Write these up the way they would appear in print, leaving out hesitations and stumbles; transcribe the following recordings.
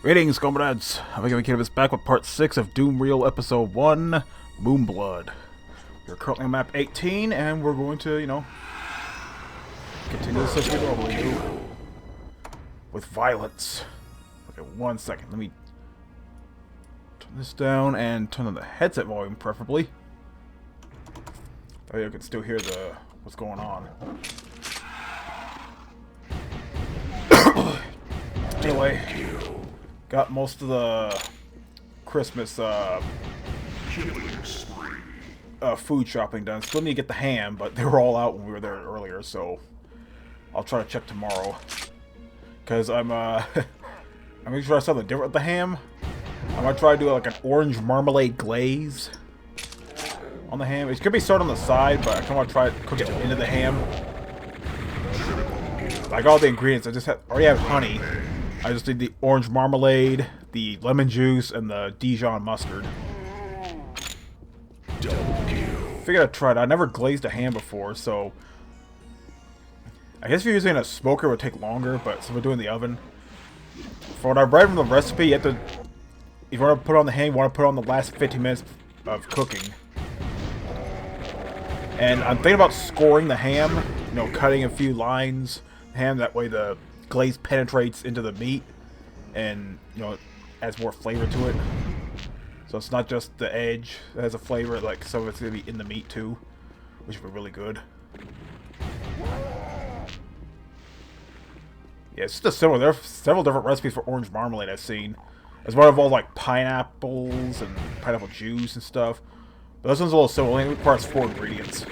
Greetings, comrades! I'm going to be back with part 6 of Doomreal episode 1, Moonblood. We're currently on map 18, and we're going to, continue this as we normally do. With violence. Okay, 1 second. Let me turn this down and turn on the headset volume, preferably. That way you can still hear what's going on. Anyway. Got most of the Christmas food shopping done. Still need to get the ham, but they were all out when we were there earlier, so I'll try to check tomorrow. Because I'm making sure I something different with the ham. I'm gonna try to do like an orange marmalade glaze on the ham. It's gonna be started on the side, but I kind of want to try to cook it into the ham. I got all the ingredients. I already have honey. I just need the orange marmalade, the lemon juice, and the Dijon mustard. Figured I'd try it. I never glazed a ham before, so I guess if you're using a smoker, it would take longer. But since we're doing the oven, for what I read from the recipe, if you want to put it on the ham, you want to put it on the last 15 minutes of cooking. And I'm thinking about scoring the ham, cutting a few lines ham, that way the glaze penetrates into the meat and adds more flavor to it, so it's not just the edge that has a flavor, like some of it's gonna be in the meat too, which would be really good. Yeah, it's just similar. There are several different recipes for orange marmalade I've seen. As one of all like pineapples and pineapple juice and stuff, but this one's a little similar. It requires 4 ingredients.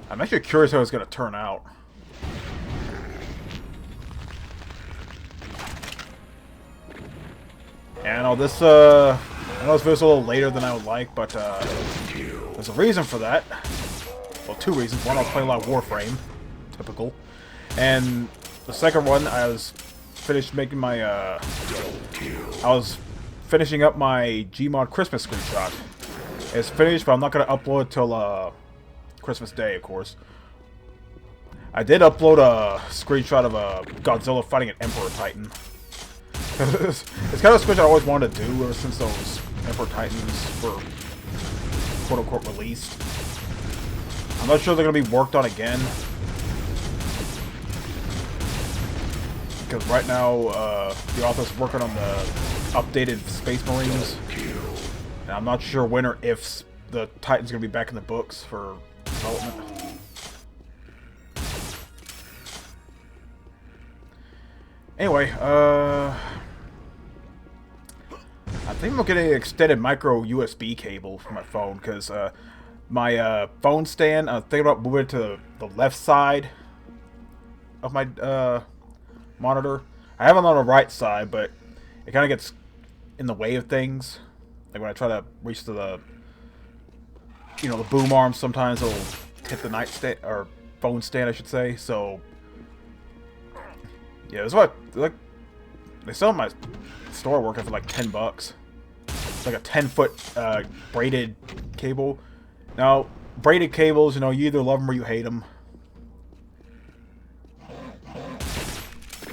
I'm actually curious how it's going to turn out. And I know this video's a little later than I would like, but there's a reason for that. Well, 2 reasons. One, I was playing a lot of Warframe, typical, and the second one, I was finished making my I was finishing up my Gmod Christmas screenshot. It's finished, but I'm not going to upload it till Christmas Day, of course. I did upload a screenshot of Godzilla fighting an Emperor Titan. It's kind of a screenshot I always wanted to do ever since those Emperor Titans were quote-unquote released. I'm not sure they're going to be worked on again. Because right now, the author's working on the updated Space Marines. And I'm not sure when or if the Titan's going to be back in the books for development. Anyway, I think I'm getting an extended micro USB cable for my phone, because my phone stand, I'm thinking about moving it to the left side of my monitor. I have it on the right side, but it kind of gets in the way of things. Like when I try to reach to the the boom arm, sometimes it'll hit the nightstand, or phone stand, I should say. So yeah, that's what they sell in my store working for like $10. It's like a 10-foot braided cable. Now, braided cables, you either love them or you hate them.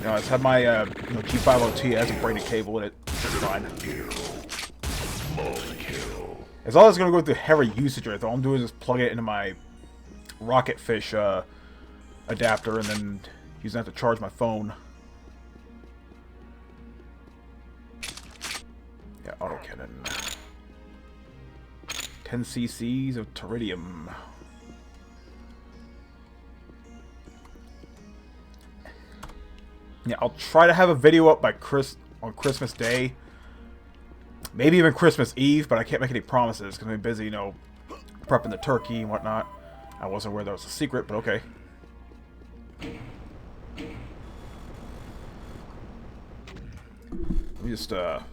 I just have my G50T has a braided cable in it. It's fine. As long as it's going to go through heavy usage rate, all I'm doing is just plug it into my Rocketfish adapter and then use that to charge my phone. Yeah, autocannon. 10 cc's of Teridium. Yeah, I'll try to have a video up by on Christmas Day. Maybe even Christmas Eve, but I can't make any promises because I'm busy, prepping the turkey and whatnot. I wasn't aware that was a secret, but okay. Let me just, I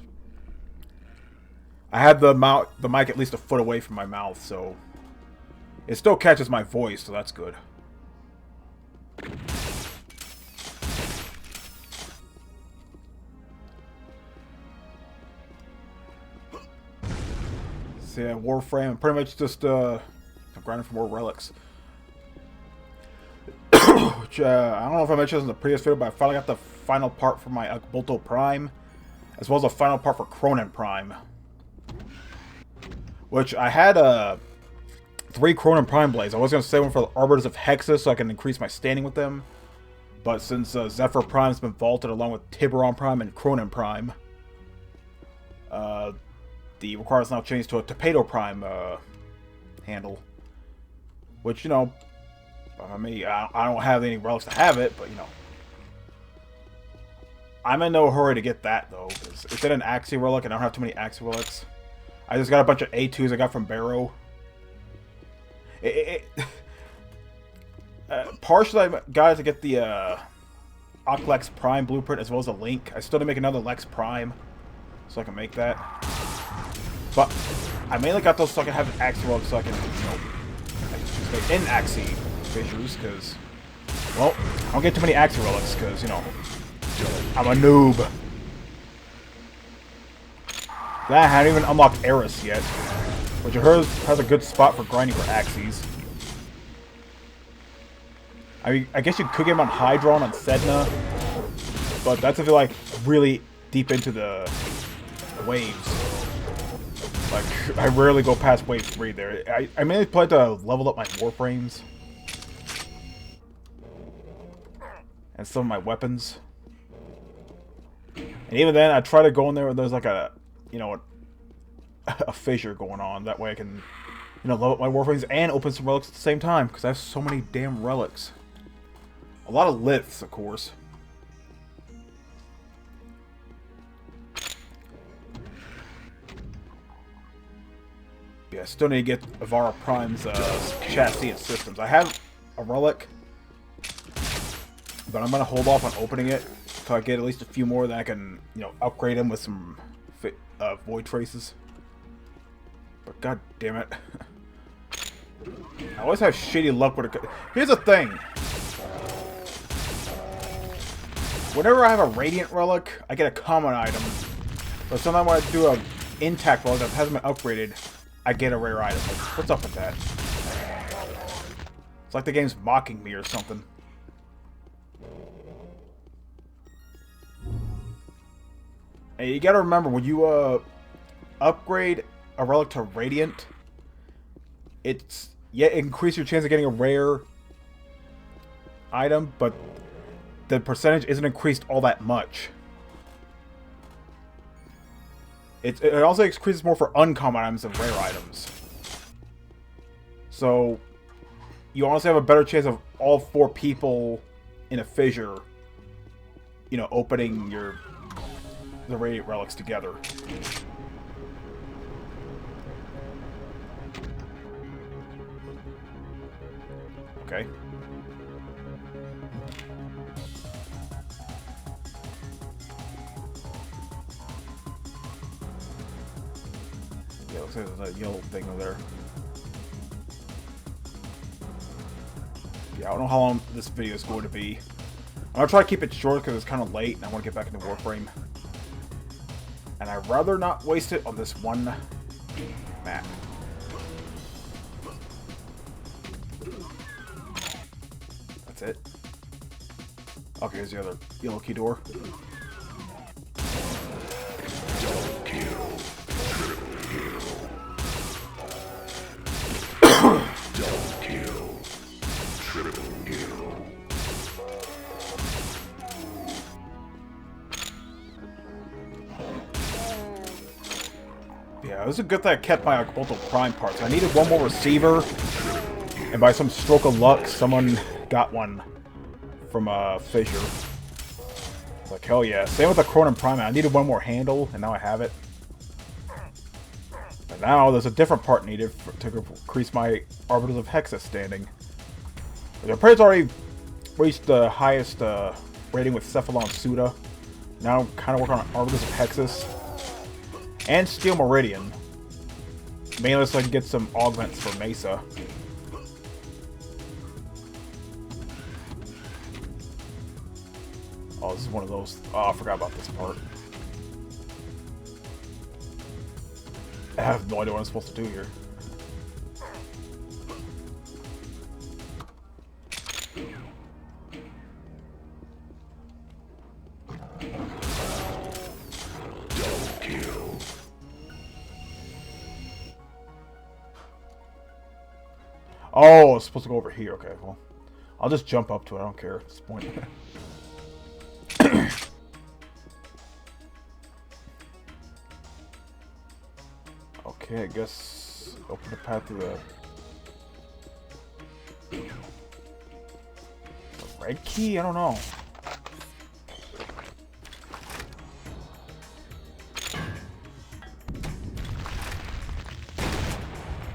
have the mic at least a foot away from my mouth, so it still catches my voice, so that's good. Yeah, Warframe, pretty much just I'm grinding for more relics. which I don't know if I mentioned this in the previous video, but I finally got the final part for my Bolto Prime, as well as the final part for Cronin Prime. Which I had 3 Cronin Prime blades. I was going to save one for the Arbiters of Hexus so I can increase my standing with them. But since Zephyr Prime has been vaulted along with Tiburon Prime and Cronin Prime, the requirements now changed to a Torpedo Prime handle. Which, you know, I mean, I don't have any relics to have it, but, you know. I'm in no hurry to get that, though, because it's in an Axie relic, and I don't have too many Axie relics. I just got a bunch of A2s I got from Barrow. Partially, I got to get the Lex Prime blueprint, as well as a Link. I still need to make another Lex Prime, so I can make that. But I mainly got those so I can have an Axie relic, so I can, you know, stay in Axie fissures, because, well, I don't get too many Axie relics, because, you know, I'm a noob. That I haven't even unlocked Eris yet, which I heard has a good spot for grinding for Axies. I mean, I guess you could get him on Hydron on Sedna, but that's if you're like really deep into the waves. Like, I rarely go past wave 3 there. I mainly play to level up my Warframes and some of my weapons. And even then, I try to go in there when there's like a, you know, a fissure going on. That way I can, you know, level up my Warframes and open some relics at the same time, because I have so many damn relics. A lot of liths, of course. Yeah, I still need to get Avara Prime's chassis and systems. I have a relic, but I'm going to hold off on opening it until I get at least a few more that I can, you know, upgrade them with some void traces. But god damn it. I always have shitty luck with it. Here's the thing. Whenever I have a Radiant relic, I get a common item. But sometimes when I do a intact relic that hasn't been upgraded, I get a rare item. What's up with that? It's like the game's mocking me or something. And you gotta remember, when you upgrade a relic to Radiant, it increases your chance of getting a rare item, but the percentage isn't increased all that much. It also increases more for uncommon items than rare items. So, you honestly have a better chance of all 4 people in a fissure, you know, opening the Radiant relics together. Okay. Yeah, looks like there's a yellow thing over there. Yeah, I don't know how long this video is going to be. I'm gonna try to keep it short because it's kind of late and I want to get back into Warframe. And I'd rather not waste it on this one map. That's it. Okay, here's the other yellow key door. Double kill. Double kill. Triple kill. Yeah, it was a good thing I kept my Bolto Prime parts. I needed one more receiver, and by some stroke of luck, someone got one from Fissure. Like, hell yeah. Same with the Cronin Prime. I needed one more handle, and now I have it. But now there's a different part needed to increase my Arbiters of Hexus standing. The Predator's already reached the highest rating with Cephalon Suda. Now I'm kind of working on Arbiters of Hexus. And Steel Meridian. Mainly so I can get some augments for Mesa. Oh, this is one of those. Oh, I forgot about this part. I have no idea what I'm supposed to do here. Oh, it's supposed to go over here. Okay, well, I'll just jump up to it. I don't care at this point. Okay, I guess open the path to the red key? I don't know.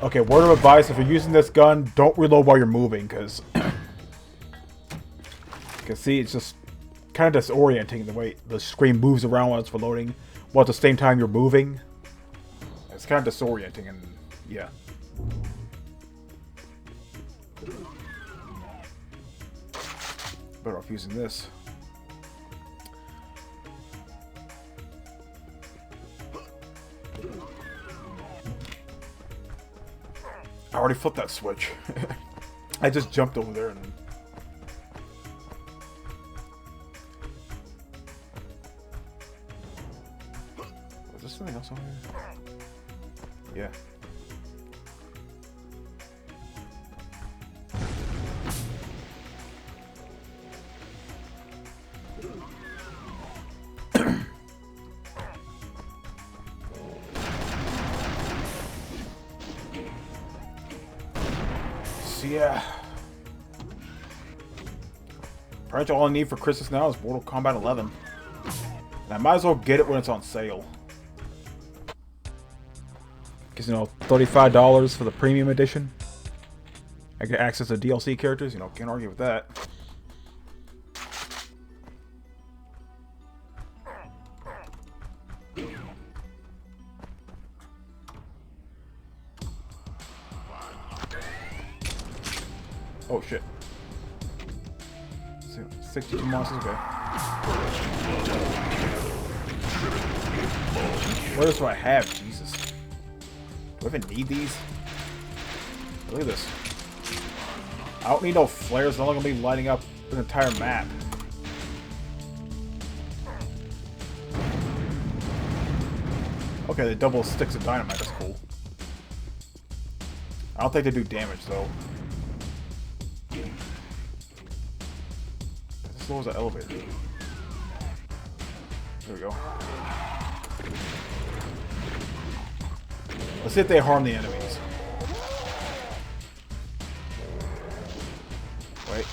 Okay, word of advice, if you're using this gun, don't reload while you're moving, because you can see it's just kind of disorienting the way the screen moves around while it's reloading, while at the same time you're moving. It's kind of disorienting, and yeah. Better off using this. I already flipped that switch. I just jumped over there and... Was there something else over here? Yeah. Yeah. Pretty much all I need for Christmas now is Mortal Kombat 11. And I might as well get it when it's on sale. Because, you know, $35 for the premium edition. I get access to DLC characters, you know, can't argue with that. Oh shit. 62 monsters, okay. What else do I have? Jesus. Do I even need these? Look at this. I don't need no flares, I'm not gonna be lighting up an entire map. Okay, they double sticks of dynamite, that's cool. I don't think they do damage though. As low as the elevator. There we go. Let's see if they harm the enemies. Wait.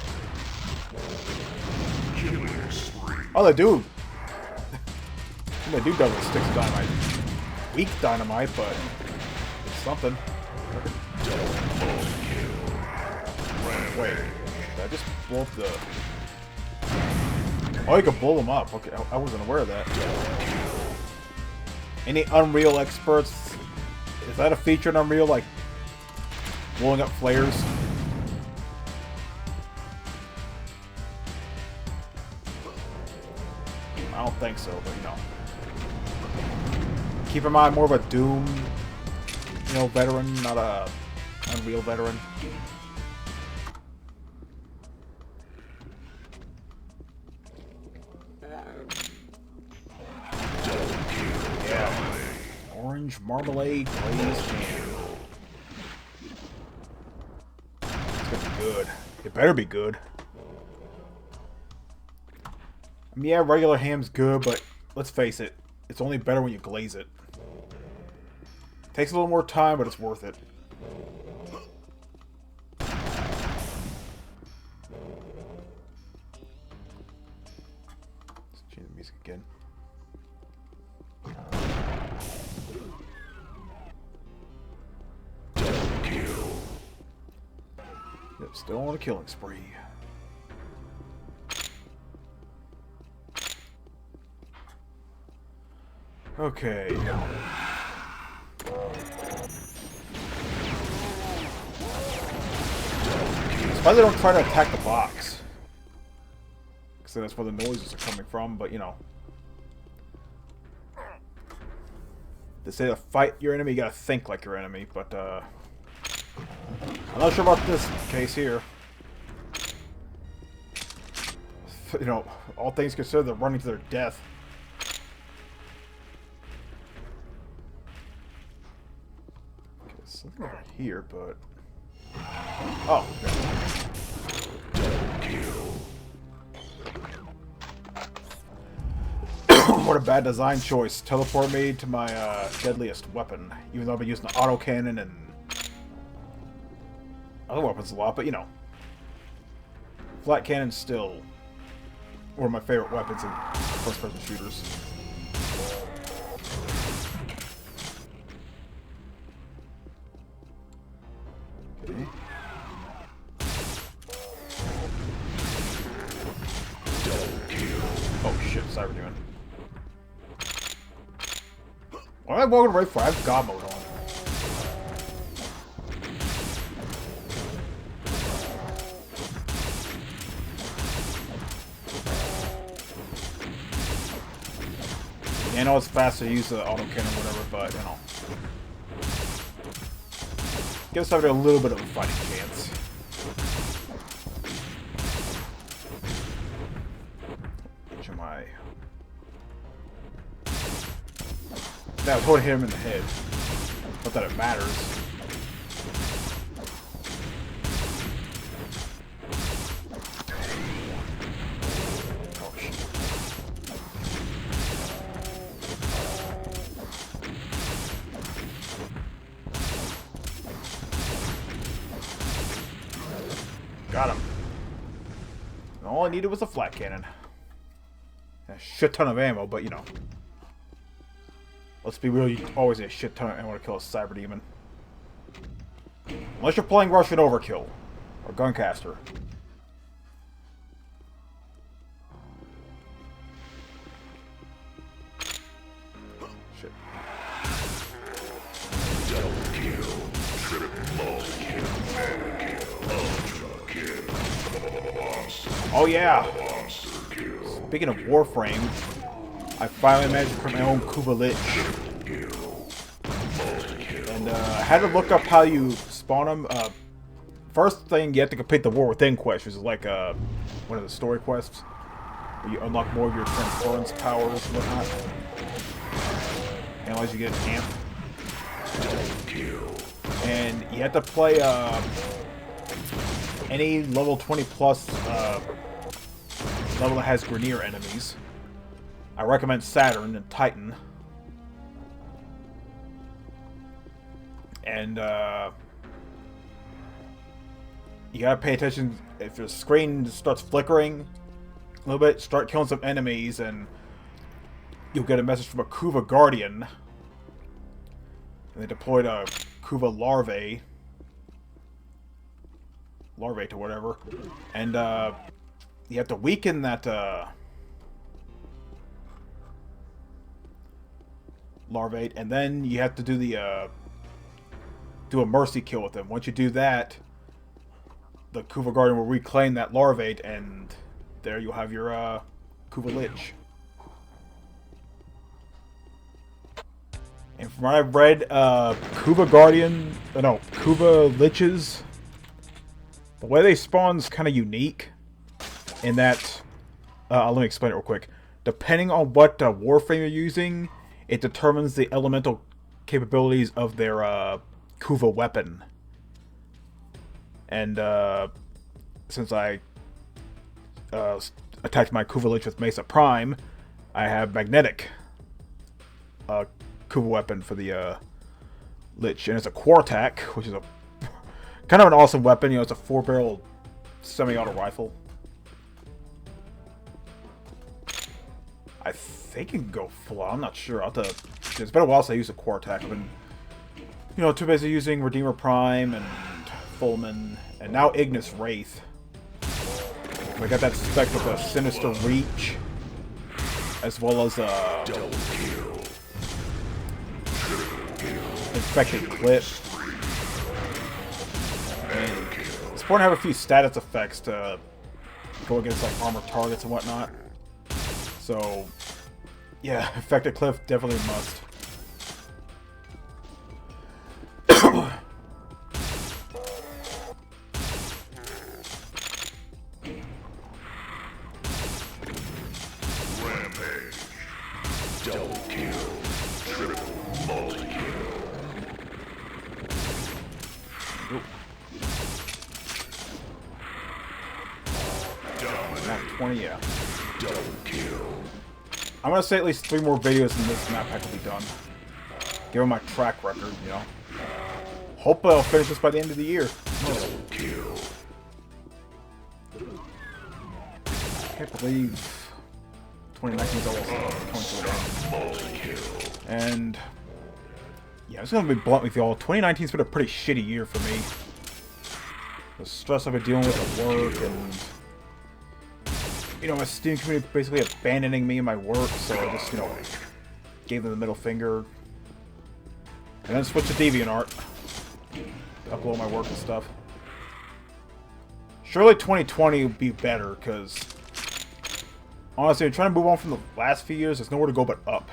Oh, they do. They do double sticks of dynamite. Weak dynamite, but it's something. Wait. Did I just blow up the... Oh, you can blow them up. Okay, I wasn't aware of that. Any Unreal experts? Is that a feature in Unreal, like blowing up flares? I don't think so, but you know. Keep in mind, more of a Doom, you know, veteran, not a Unreal veteran. Orange marmalade glazed ham. It's gonna be good. It better be good. I mean, yeah, regular ham's good, but let's face it, it's only better when you glaze it. Takes a little more time, but it's worth it. Let's change the music again. Yep, still on a killing spree. Okay. It's why they don't try to attack the box. Because that's where the noises are coming from, but you know. They say to fight your enemy, you gotta think like your enemy, but I'm not sure about this case here. You know, all things considered, they're running to their death. Okay, something over here, but... Oh. What a bad design choice. Teleport me to my deadliest weapon. Even though I've been using the autocannon and other weapons a lot, but you know. Flat cannon's still one of my favorite weapons in first-person shooters. Okay. Oh shit, Cyber Demon. What am I walking right for? I have God mode on. I know it's faster to use the autocannon or whatever, but you know. Gives us a little bit of a fighting chance. Which am I? That was totally hit him in the head. Not that it matters. Oh shit. Got him. And all I needed was a flat cannon. A shit ton of ammo, but you know. Let's be real, you always need a shit ton of ammo to kill a Cyber Demon. Unless you're playing Russian Overkill. Or Guncaster. Shit. Double kill, triple kill, mega kill, ultra kill, monster, Oh yeah! monster kill, Speaking of Warframe, I finally managed to create my own Kuva Lich. And I had to look up how you spawn them. First thing, you have to complete the War Within quest, which is like one of the story quests. Where you unlock more of your transference powers and whatnot. And as you get an amp. And you have to play any level 20 plus level that has Grineer enemies. I recommend Saturn and Titan. And you gotta pay attention. If your screen starts flickering a little bit, start killing some enemies and you'll get a message from a Kuva Guardian. And they deployed a Kuva larvae to whatever. And you have to weaken that larvae, and then you have to do the do a mercy kill with them. Once you do that, the Kuva Guardian will reclaim that larvae, and there you'll have your Kuva Lich. And from what I've read, Kuva Liches, the way they spawn is kind of unique in that, let me explain it real quick. Depending on what Warframe you're using, it determines the elemental capabilities of their Kuva weapon. And since I attacked my Kuva Lich with Mesa Prime, I have magnetic Kuva weapon for the Lich, and it's a Quartak, which is a kind of an awesome weapon. You know, it's a 4-barrel semi-auto rifle. I think you can go full out. I'm not sure. I'll have to. It's been a while since I used a Quartak. I've been, you know, too busy using Redeemer Prime and Fulman, and now Ignis Wraith. I got that spec with a Sinister Reach, as well as Infected Clip. And it's important to have a few status effects to go against like armored targets and whatnot. So, yeah, Infected Cliff definitely a must. rampage, double kill, triple multi-kill. 2020, yeah. Double kill. I'm gonna say at least 3 more videos and this map pack will be done. Given my track record, you know. Hopefully I'll finish this by the end of the year. Double kill. I can't believe 2019 is almost coming to an end. And yeah, it's gonna be blunt with y'all. 2019's been a pretty shitty year for me. The stress I've been dealing with at work, and you know, my Steam community basically abandoning me in my work, so I just, you know, gave them the middle finger. And then switched to DeviantArt. Upload my work and stuff. Surely 2020 will be better, because honestly, I'm trying to move on from the last few years. There's nowhere to go but up.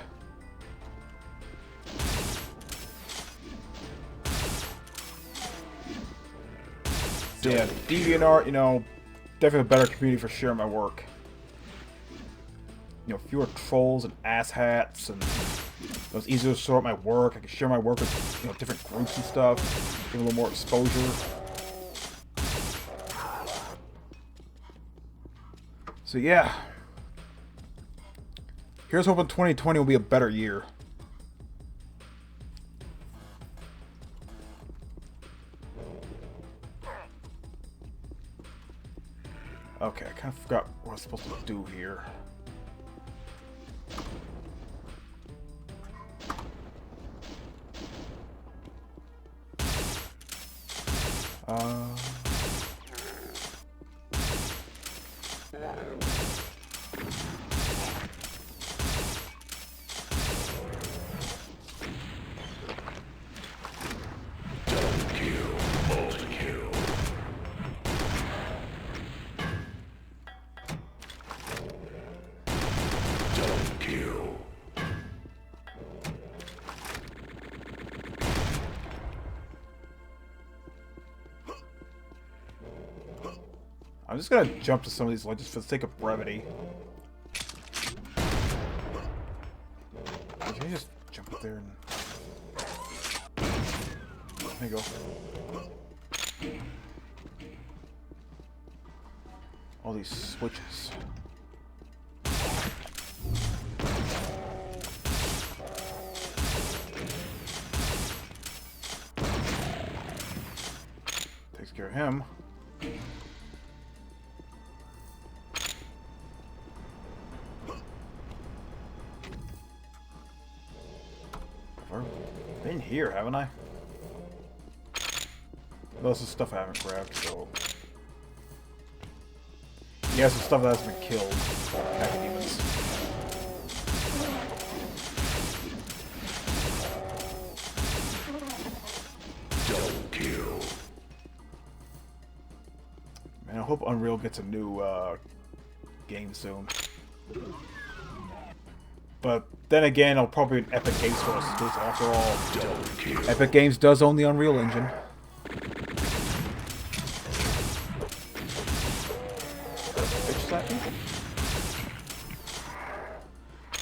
So yeah, DeviantArt, you know, definitely a better community for sharing my work. You know, fewer trolls and asshats, and it was easier to sort my work. I can share my work with, you know, different groups and stuff, give a little more exposure. So yeah, here's hoping 2020 will be a better year. Okay, I kind of forgot what I was supposed to do here. I'm just gonna jump to some of these ledges for the sake of brevity. Can you just jump up there and... There you go. All these switches. Takes care of him. I've been here, haven't I? Well, this is stuff I haven't grabbed, so... Yeah, some stuff that hasn't been killed. Academons. Double kill. Man, I hope Unreal gets a new game soon. But then again, it'll probably be an Epic Games Store exclusive after all. Epic Games does own the Unreal Engine.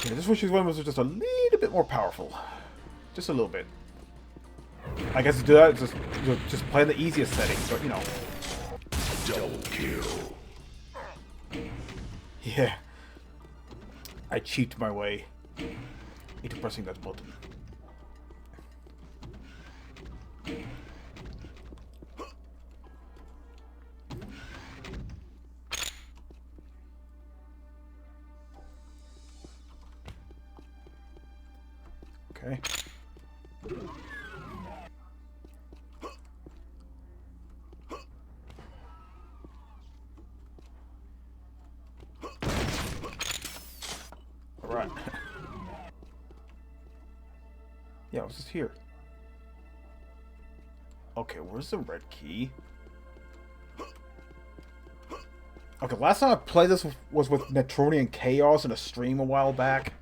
Yeah, this Wish's one was just a little bit more powerful. Just a little bit. I guess to do that, just play in the easiest setting, but you know. Double kill. Yeah. I cheated my way into pressing that button. Okay. Alright. Yeah, it was just here. Okay, where's the red key? Okay, last time I played this was with Netronian Chaos in a stream a while back.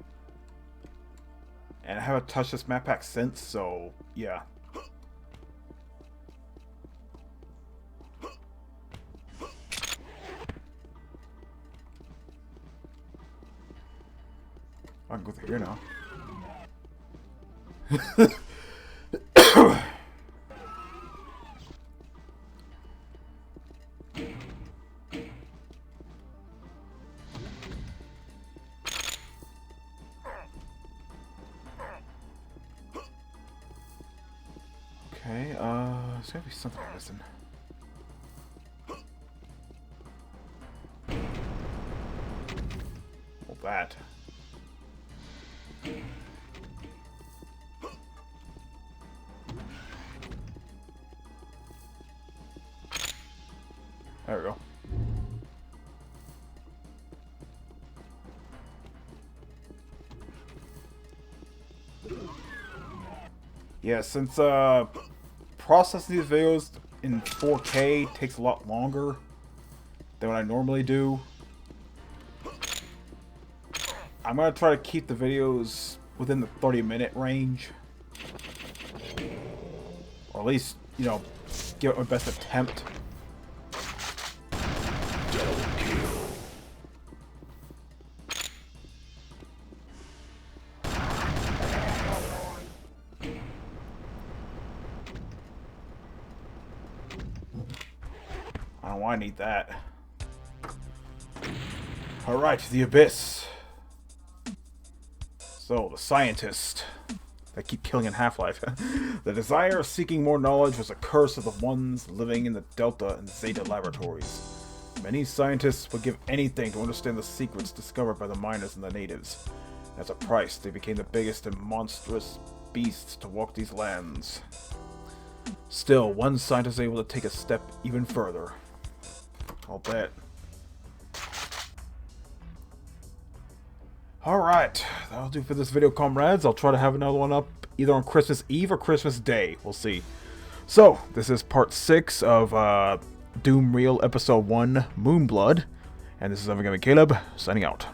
And I haven't touched this map pack since, so yeah. I can go through here now. Okay, there's gotta be something I'm missing. Well, that. There we go. Yeah, since processing these videos in 4K takes a lot longer than what I normally do, I'm gonna try to keep the videos within the 30-minute range. Or at least, you know, give it my best attempt. I don't want to need that. Alright, the Abyss. So, the scientist that keep killing in Half-Life. The desire of seeking more knowledge was a curse of the ones living in the Delta and Zeta laboratories. Many scientists would give anything to understand the secrets discovered by the miners and the natives. As a price, they became the biggest and monstrous beasts to walk these lands. Still, one scientist was able to take a step even further. I'll bet. Alright, that'll do for this video, comrades. I'll try to have another one up either on Christmas Eve or Christmas Day. We'll see. So, this is part 6 of Doomreal Episode 1, Moonblood. And this is Caleb, signing out.